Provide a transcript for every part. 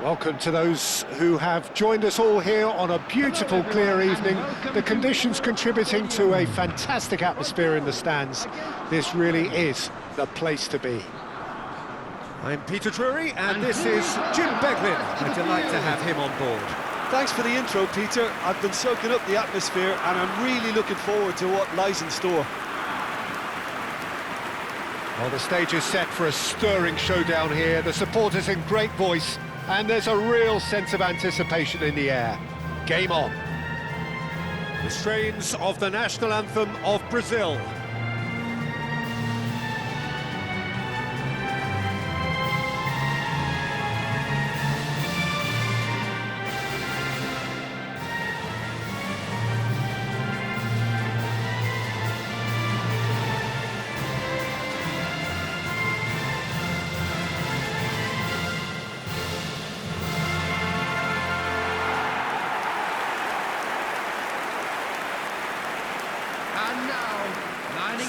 Welcome to those who have joined us all here on a beautiful, clear evening. The conditions contributing to a fantastic atmosphere in the stands. This really is the place to be. I'm Peter Drury, and this is Jim Beglin. A delight to have him on board. Thanks for the intro, Peter. I've been soaking up the atmosphere, and I'm really looking forward to what lies in store. Well, the stage is set for a stirring showdown here. The supporters in great voice, and there's a real sense of anticipation in the air. Game on. The strains of the national anthem of Brazil.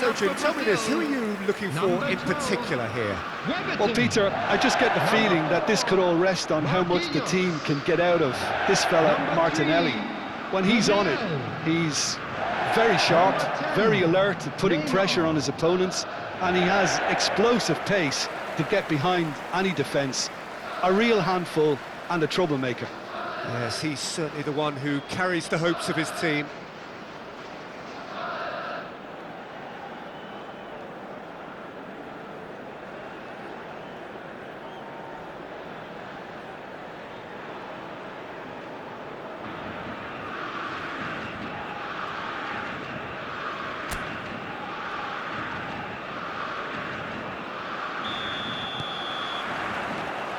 So, Jim, tell me this, who are you looking for in particular here? Well, Peter, I just get the feeling that this could all rest on how much the team can get out of this fella, Martinelli. When he's on it, he's very sharp, very alert at putting pressure on his opponents, and he has explosive pace to get behind any defence. A real handful and a troublemaker. Yes, he's certainly the one who carries the hopes of his team.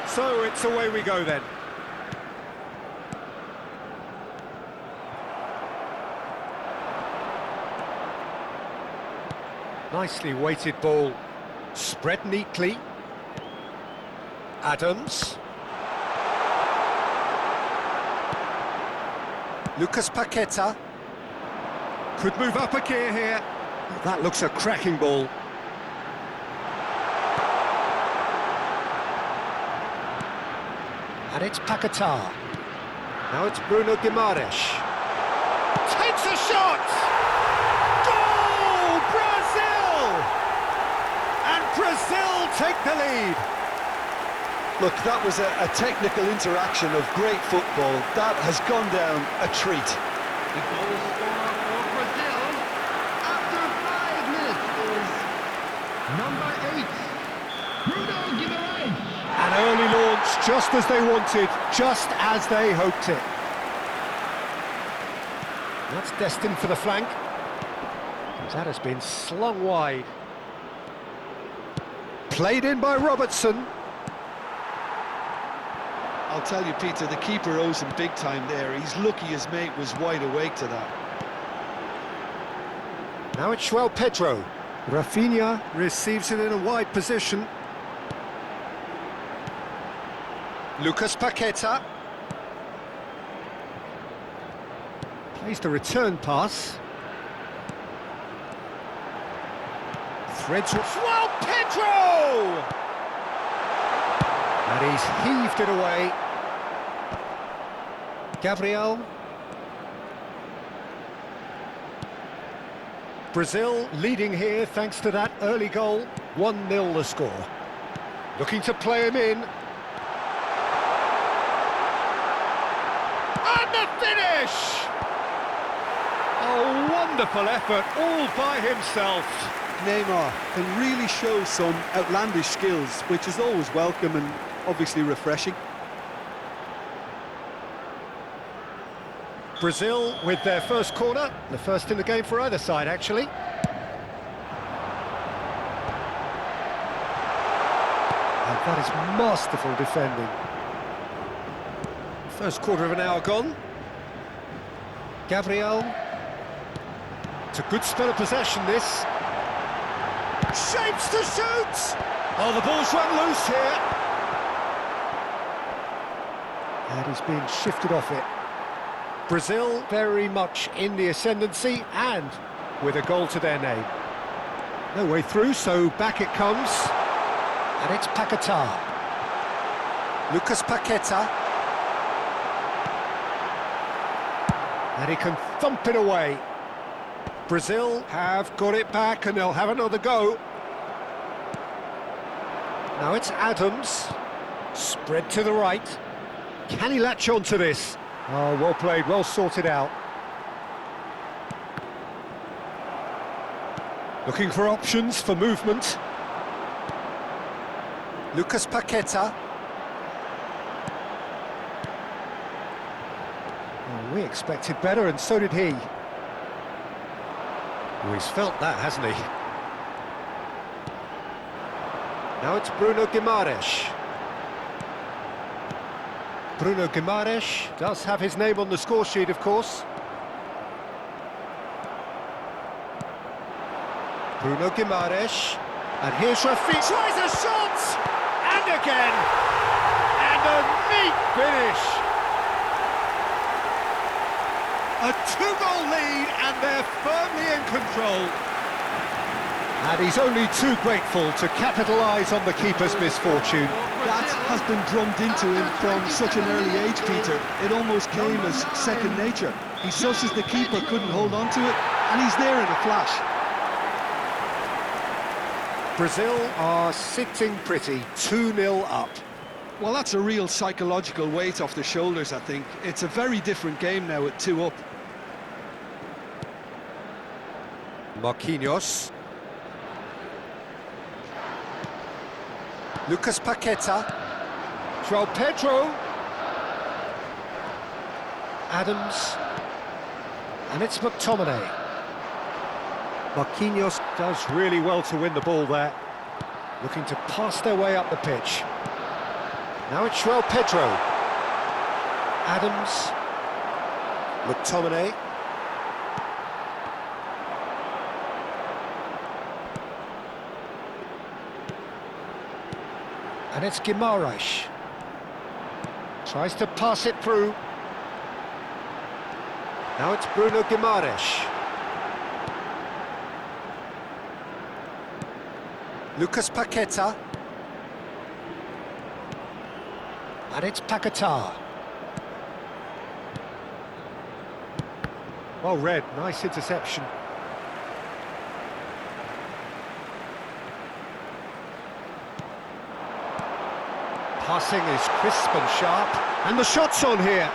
So it's away we go then. Nicely weighted ball, spread neatly. Adams. Lucas Paqueta. Could move up a gear here. That looks a cracking ball. And it's Paquetá. Now it's Bruno Guimaraes. Takes a shot! Goal! Brazil! And Brazil take the lead. Look, that was a technical interaction of great football. That has gone down a treat. The goal scorer for Brazil after 5 minutes is number 8, Bruno Guimaraes. An early launch, just as they wanted, just as they hoped it. That's destined for the flank. That has been slung wide. Played in by Robertson. I'll tell you, Peter, the keeper owes him big time there. He's lucky his mate was wide awake to that. Now it's João Pedro. Rafinha receives it in a wide position. Lucas Paqueta plays the return pass. Threads. João Pedro! And he's heaved it away. Gabriel. Brazil leading here thanks to that early goal. 1-0 the score. Looking to play him in. And the finish! A wonderful effort all by himself. Neymar can really show some outlandish skills, which is always welcome and obviously refreshing. Brazil with their first corner, the first in the game for either side actually. And that is masterful defending. First quarter of an hour gone. Gabriel. It's a good spell of possession, this. Shapes to shoot! Oh, the ball's run loose here. And he's being shifted off it. Brazil very much in the ascendancy and with a goal to their name. No way through, so back it comes. And it's Paquetá. Lucas Paqueta. And he can thump it away. Brazil have got it back and they'll have another go. Now it's Adams. Spread to the right. Can he latch on to this? Oh, well played, well sorted out. Looking for options for movement. Lucas Paqueta. Oh, we expected better, and so did he. Oh, he's felt that, hasn't he? Now it's Bruno Guimaraes. Bruno Guimaraes does have his name on the score sheet, of course. Bruno Guimaraes. And here's Rafi. Tries a shot! And again! And a neat finish! A two-goal lead, and they're firmly in control. And he's only too grateful to capitalise on the keeper's misfortune. That has been drummed into him from such an early age, Peter. It almost came as second nature. He susses the keeper couldn't hold on to it, and he's there in a flash. Brazil are sitting pretty, 2-0 up. Well, that's a real psychological weight off the shoulders, I think. It's a very different game now at 2 up. Marquinhos. Lucas Paqueta. João Pedro. Adams. And it's McTominay. Marquinhos does really well to win the ball there. Looking to pass their way up the pitch. Now it's João Pedro. Adams. McTominay. And it's Guimaraes. Tries to pass it through. Now it's Bruno Guimaraes. Lucas Paqueta. And it's Paquetá. Well read, nice interception. Passing is crisp and sharp. And the shot's on here.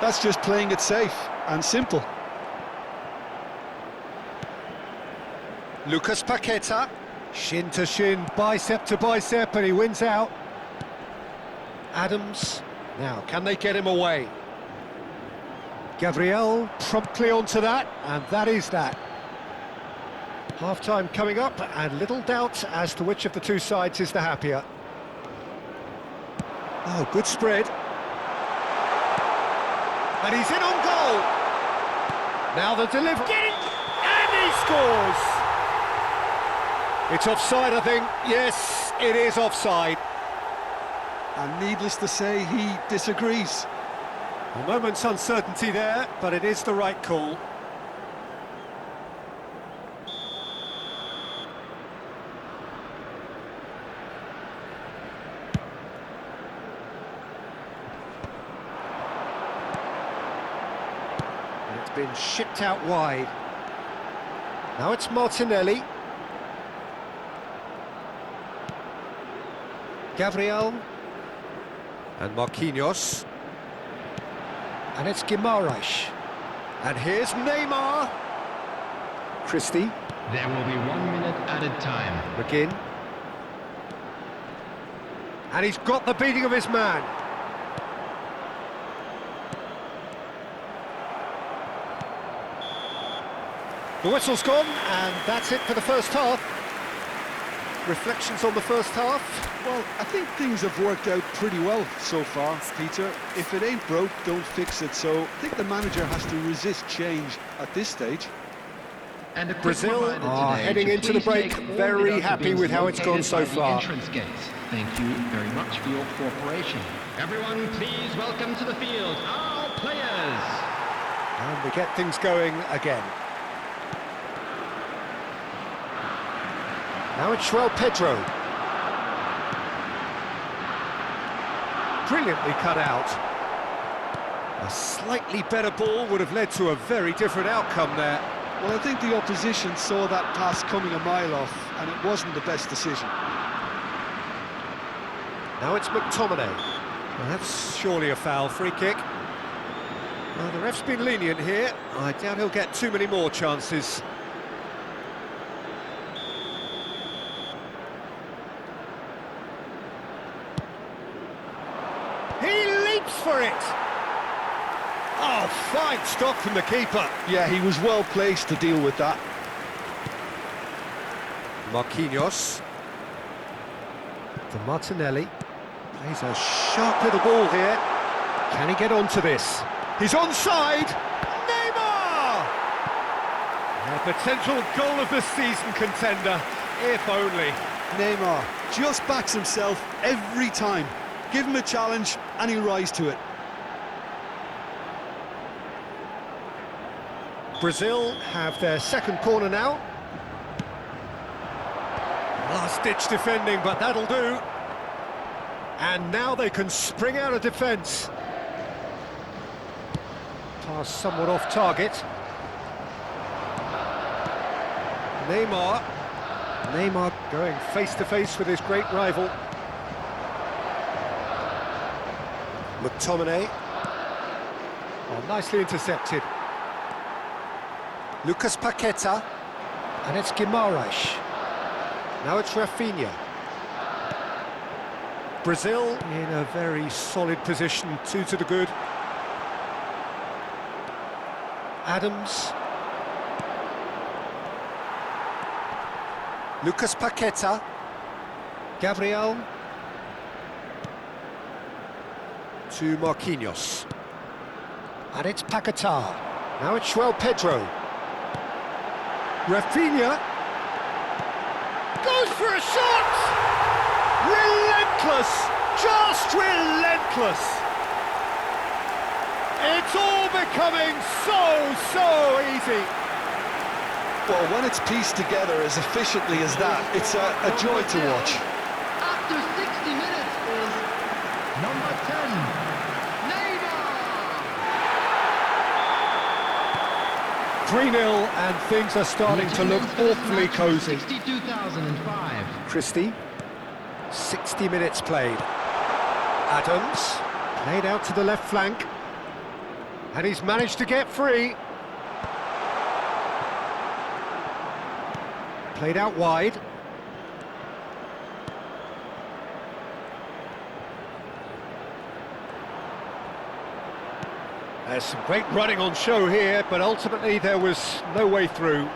That's just playing it safe and simple. Lucas Paqueta. Shin to shin, bicep to bicep, and he wins out. Adams. Now, can they get him away? Gabriel promptly onto that, and that is that. Half-time coming up, and little doubt as to which of the two sides is the happier. Oh, good spread. And he's in on goal. Now the delivery. Get it! And he scores! It's offside, I think. Yes, it is offside. And needless to say, he disagrees. A moment's uncertainty there, but it is the right call. And it's been shipped out wide. Now it's Martinelli. Gabriel. And Marquinhos. And it's Guimaraes. And here's Neymar. Christie. There will be 1 minute added time. McGinn. And he's got the beating of his man. The whistle's gone, and that's it for the first half. Reflections on the first half? Well, I think things have worked out pretty well so far, Peter. If it ain't broke, don't fix it. So I think the manager has to resist change at this stage. And a quick Brazil reminder are today heading to into the please break take all very the happy with how it's gone located so by the far. entrance gates. Thank you very much for your cooperation. Everyone, please welcome to the field our players. And we get things going again. Now it's João Pedro. Brilliantly cut out. A slightly better ball would have led to a very different outcome there. Well, I think the opposition saw that pass coming a mile off, and it wasn't the best decision. Now it's McTominay. Well, that's surely a foul, free kick. Well, the ref's been lenient here. I doubt he'll get too many more chances. He leaps for it! Oh, fine stop from the keeper. Yeah, he was well placed to deal with that. Marquinhos. To Martinelli. Plays a sharp little ball here. Can he get onto this? He's onside! Neymar! A potential goal of the season contender, if only. Neymar just backs himself every time. Give him a challenge and he'll rise to it. Brazil have their second corner now. Last-ditch defending, but that'll do. And now they can spring out of defence. Pass somewhat off target. Neymar. Neymar going face-to-face with his great rival. McTominay. Oh, nicely intercepted. Lucas Paqueta. And it's Guimaraes. Now it's Rafinha. Brazil in a very solid position, 2 to the good. Adams. Lucas Paqueta. Gabriel. To Marquinhos. And it's Paqueta. Now it's João Pedro. Rafinha. Goes for a shot! Relentless! Just relentless! It's all becoming so easy. Well, when it's pieced together as efficiently as that, it's a joy to watch. After 60 minutes is number 10, Neymar. 3-0 and things are starting to look awfully cosy. 62,005. Christie, 60 minutes played. Adams, played out to the left flank. And he's managed to get free. Played out wide. There's some great running on show here, but ultimately there was no way through.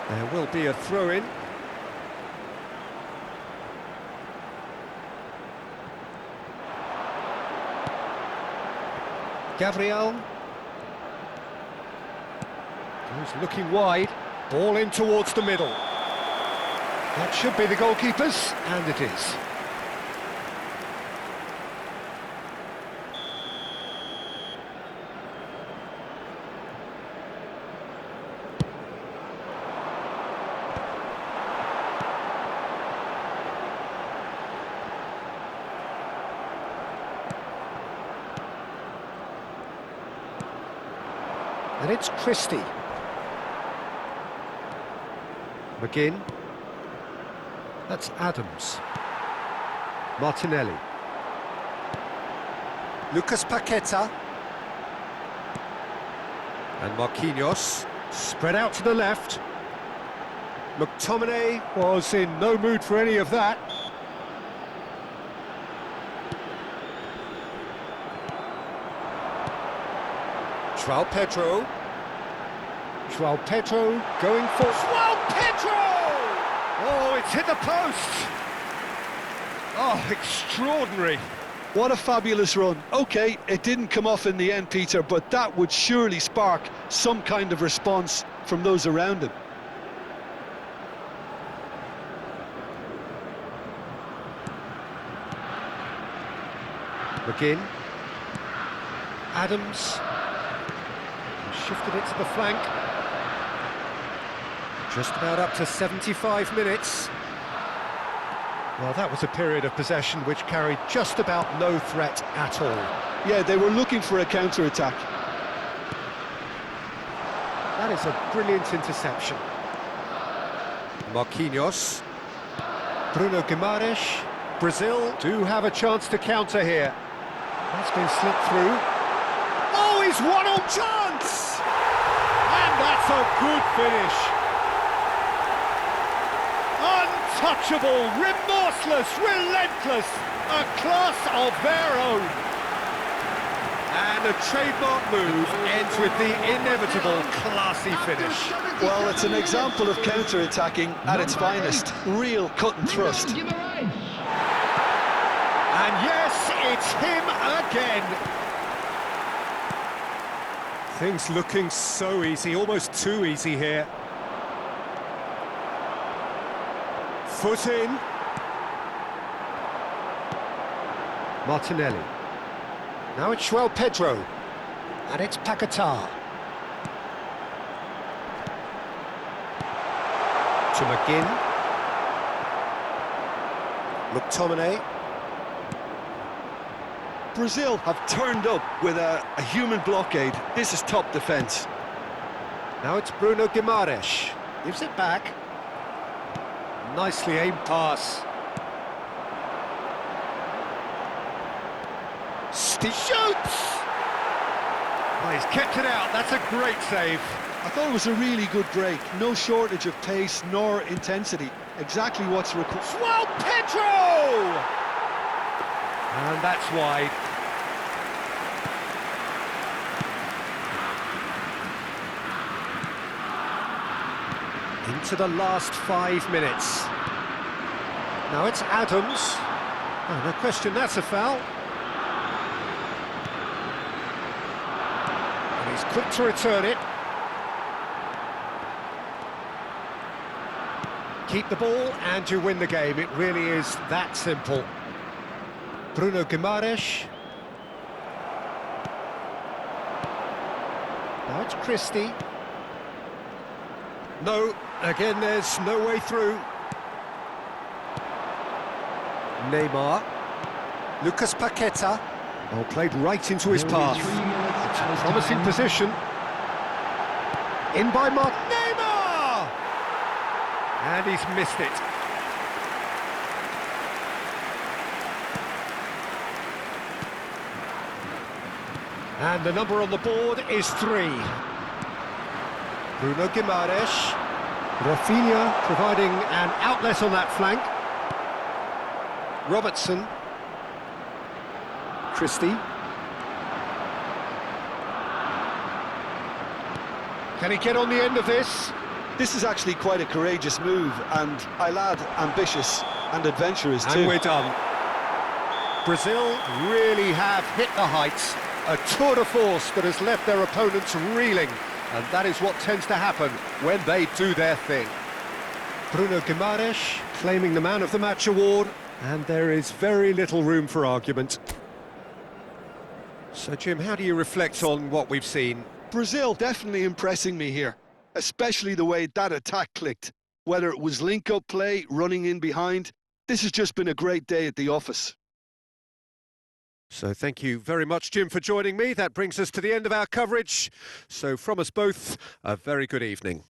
There will be a throw-in. Gabriel. Goes looking wide. Ball in towards the middle. That should be the goalkeeper's, and it is. And it's Christie. McGinn. That's Adams. Martinelli. Lucas Paqueta. And Marquinhos. Spread out to the left. McTominay was in no mood for any of that. João Pedro. João Pedro going for... João Pedro! Oh, it's hit the post! Oh, extraordinary. What a fabulous run. OK, it didn't come off in the end, Peter, but that would surely spark some kind of response from those around him. McGinn. Adams. Shifted it to the flank. Just about up to 75 minutes. Well, that was a period of possession which carried just about no threat at all. Yeah, they were looking for a counter-attack. That is a brilliant interception. Marquinhos. Bruno Guimaraes. Brazil do have a chance to counter here. That's been slipped through. Oh, he's one-on chance! And that's a good finish. Untouchable, remorseless, relentless, a class of their own. And a trademark move ends with the inevitable classy finish. Well, it's an example of counter-attacking at its finest. Real cut and thrust. And yes, it's him again. Things looking so easy, almost too easy here. Foot in. Martinelli. Now it's João Pedro. And it's Paquetá. To McGinn. McTominay. Brazil have turned up with a human blockade. This is top defence. Now it's Bruno Guimaraes. Gives it back. Nicely aimed pass. Shoots! Oh, he's kept it out. That's a great save. I thought it was a really good break. No shortage of pace nor intensity. Exactly what's required. João Pedro! And that's wide. Into the last 5 minutes. Now it's Adams. Oh, no question, that's a foul. And he's quick to return it. Keep the ball and you win the game. It really is that simple. Bruno Guimaraes. Now it's Christie. No, again there's no way through. Neymar. Lucas Paquetá. Oh, played right into his path. Promising position. In by Neymar! And he's missed it. And the number on the board is 3. Bruno Guimaraes. Rafinha providing an outlet on that flank. Robertson. Christie. Can he get on the end of this? This is actually quite a courageous move, and I'll add ambitious and adventurous too. And we're done. Brazil really have hit the heights. A tour de force that has left their opponents reeling. And that is what tends to happen when they do their thing. Bruno Guimaraes claiming the Man of the Match award, and there is very little room for argument. So, Jim, how do you reflect on what we've seen? Brazil definitely impressing me here, especially the way that attack clicked. Whether it was link-up play, running in behind, this has just been a great day at the office. So thank you very much, Jim, for joining me. That brings us to the end of our coverage. So from us both, a very good evening.